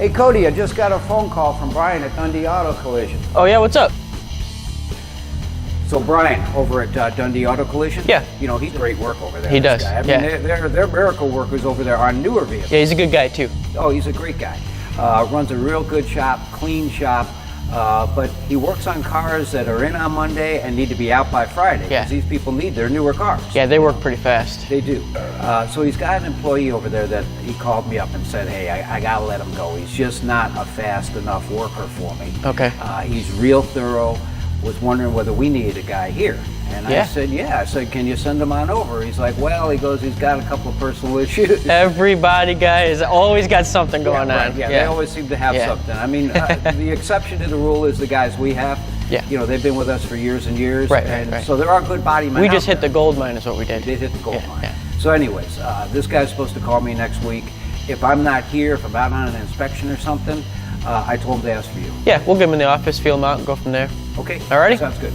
Hey, Cody, I just got a phone call from Brian at Dundee Auto Collision. Oh yeah, what's up? So Brian, over at Dundee Auto Collision? Yeah. You know, he's great work over there. He does, Guy. I mean, yeah. they're miracle workers over there on newer vehicles. Yeah, he's a good guy too. Oh, he's a great guy. Runs a real good shop, clean shop, but he works on cars that are in on Monday and need to be out by Friday. Yeah. Because these people need their newer cars. Yeah, they work pretty fast. They do. So he's got an employee over there that he called me up and said, hey, I gotta let him go. He's just not a fast enough worker for me. Okay. He's real thorough. Was wondering whether we needed a guy here. And Yeah. I said, yeah. I said, can you send him on over? He's like, well, he goes, he's got a couple of personal issues. Everybody, guys, always got something going right, on. yeah, they always seem to have Yeah. something. I mean, the exception to the rule is the guys we have. Yeah. You know, they've been with us for years and years. Right, and right. so there are good body men We out just hit there. the gold mine is what we did. They hit the gold Yeah, mine. yeah. So anyways, this guy's supposed to call me next week. If I'm not here, if I'm out on an inspection or something, I told him to ask for you. Yeah, we'll get him in the office, feel him out, and go from there. Okay? Alrighty. Sounds good.